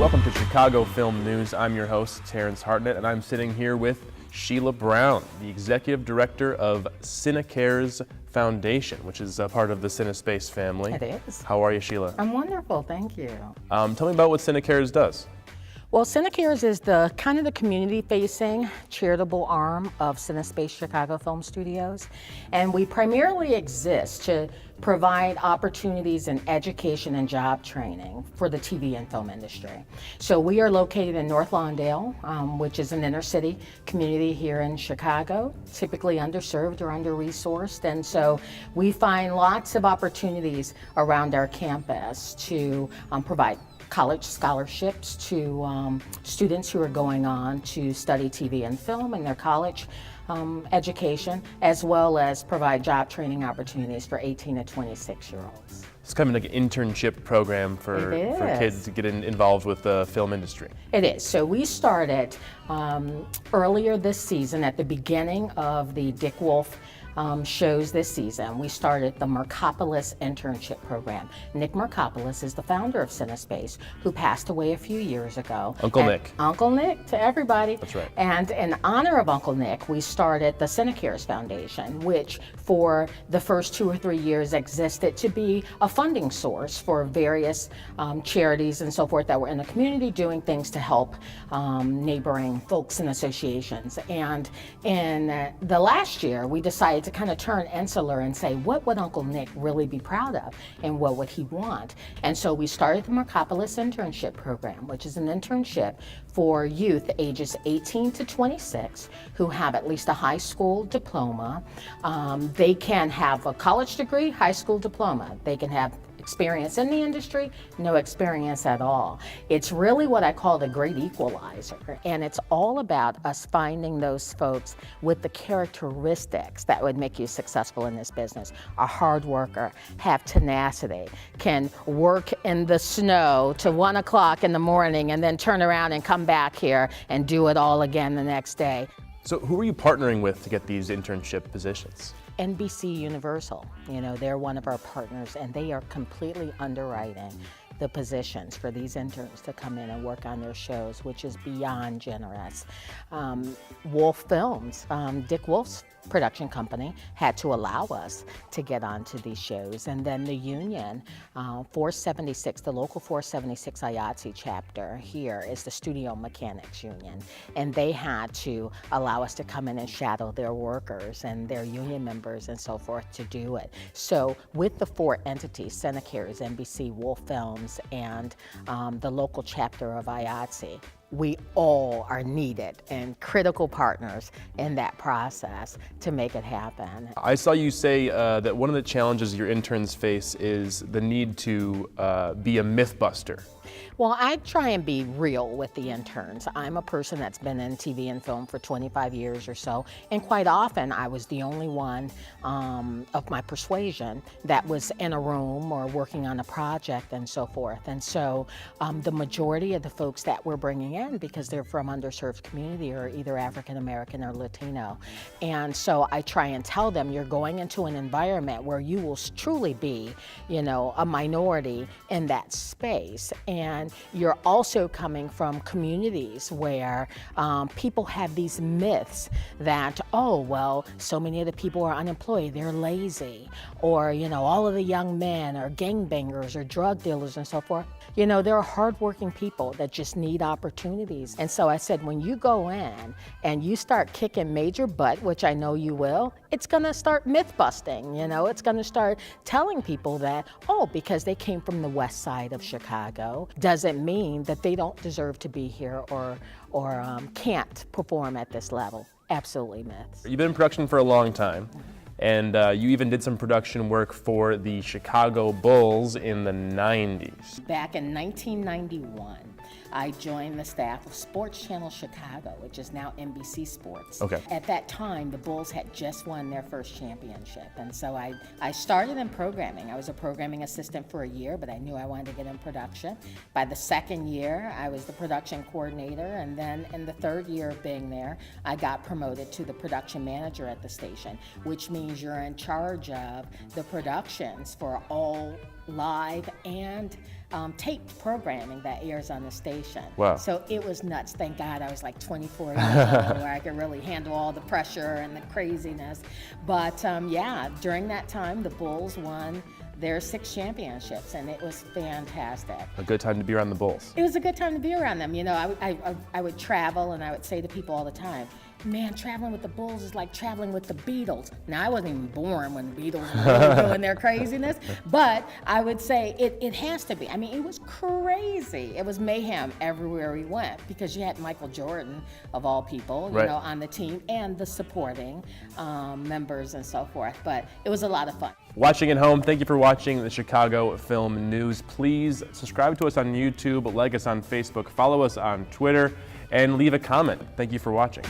Welcome to Chicago Film News. I'm your host, Terence Hartnett, and I'm sitting here with Sheila Brown, the Executive Director of CineCares Foundation, which is a part of the CineSpace family. It is. How are you, Sheila? I'm wonderful, thank you. Tell me about what CineCares does. Well, CineCares is the community-facing charitable arm of CineSpace Chicago Film Studios, and we primarily exist to provide opportunities in education and job training for the TV and film industry. So we are located in North Lawndale, which is an inner city community here in Chicago, typically underserved or under-resourced, and so we find lots of opportunities around our campus to provide college scholarships to students who are going on to study TV and film in their college education, as well as provide job training opportunities for 18 to 26-year-olds. It's kind of like an internship program for kids to get involved with the film industry. It is. So we started earlier this season at the beginning of the Dick Wolf shows this season. We started the Mercopolis internship program. Nick Mercopolis is the founder of CineSpace, who passed away a few years ago. Uncle Nick. Uncle Nick to everybody. That's right. And in honor of Uncle Nick, we started the CineCares Foundation, which for the first 2 or 3 years existed to be a funding source for various charities and so forth that were in the community doing things to help neighboring folks and associations. And in the last year, we decided to kind of turn insular and say, what would Uncle Nick really be proud of and what would he want? And so we started the Mercopolis internship program, which is an internship for youth ages 18 to 26 who have at least a high school diploma. They can have a college degree, high school diploma. They can have experience in the industry, no experience at all. It's really what I call the great equalizer, and it's all about us finding those folks with the characteristics that would make you successful in this business. A hard worker, have tenacity, can work in the snow to 1 o'clock in the morning and then turn around and come back here and do it all again the next day. So who are you partnering with to get these internship positions? NBC Universal, they're one of our partners, and they are completely underwriting the positions for these interns to come in and work on their shows, which is beyond generous. Wolf Films, Dick Wolf's production company, had to allow us to get onto these shows. And then the union, 476, the local 476 IATSE chapter here is the Studio Mechanics Union. And they had to allow us to come in and shadow their workers and their union members and so forth to do it. So with the 4 entities, CineCares, NBC, Wolf Films, and the local chapter of IATSE, we all are needed and critical partners in that process to make it happen. I saw you say that one of the challenges your interns face is the need to be a mythbuster. Well, I try and be real with the interns. I'm a person that's been in TV and film for 25 years or so, and quite often I was the only one of my persuasion that was in a room or working on a project and so forth. And so the majority of the folks that we're bringing in, because they're from underserved community, are either African American or Latino. And so I try and tell them, you're going into an environment where you will truly be, a minority in that space. And you're also coming from communities where people have these myths that, oh, well, so many of the people are unemployed, they're lazy, or, all of the young men are gangbangers or drug dealers and so forth. There are hardworking people that just need opportunities. And so I said, when you go in and you start kicking major butt, which I know you will, it's gonna start myth busting, it's gonna start telling people that, oh, because they came from the west side of Chicago, doesn't mean that they don't deserve to be here or can't perform at this level. Absolutely myths. You've been in production for a long time. And you even did some production work for the Chicago Bulls in the 90s. Back in 1991, I joined the staff of Sports Channel Chicago, which is now NBC Sports. Okay. At that time, the Bulls had just won their first championship. And so I started in programming. I was a programming assistant for a year, but I knew I wanted to get in production. By the second year, I was the production coordinator. And then in the third year of being there, I got promoted to the production manager at the station, which means you're in charge of the productions for all live and taped programming that airs on the station. foundation. Wow. So it was nuts. Thank God I was like 24 years old where I could really handle all the pressure and the craziness. But yeah, during that time, the Bulls won their 6 championships, and it was fantastic. A good time to be around the Bulls. It was a good time to be around them. You know, I would travel, and I would say to people all the time, man, traveling with the Bulls is like traveling with the Beatles. Now, I wasn't even born when the Beatles were really doing their craziness, but I would say it has to be. I mean, it was crazy. It was mayhem everywhere we went, because you had Michael Jordan, of all people, you Right. know, on the team, and the supporting members and so forth. But it was a lot of fun. Watching at home, thank you for watching the Chicago Film News. Please subscribe to us on YouTube, like us on Facebook, follow us on Twitter, and leave a comment. Thank you for watching.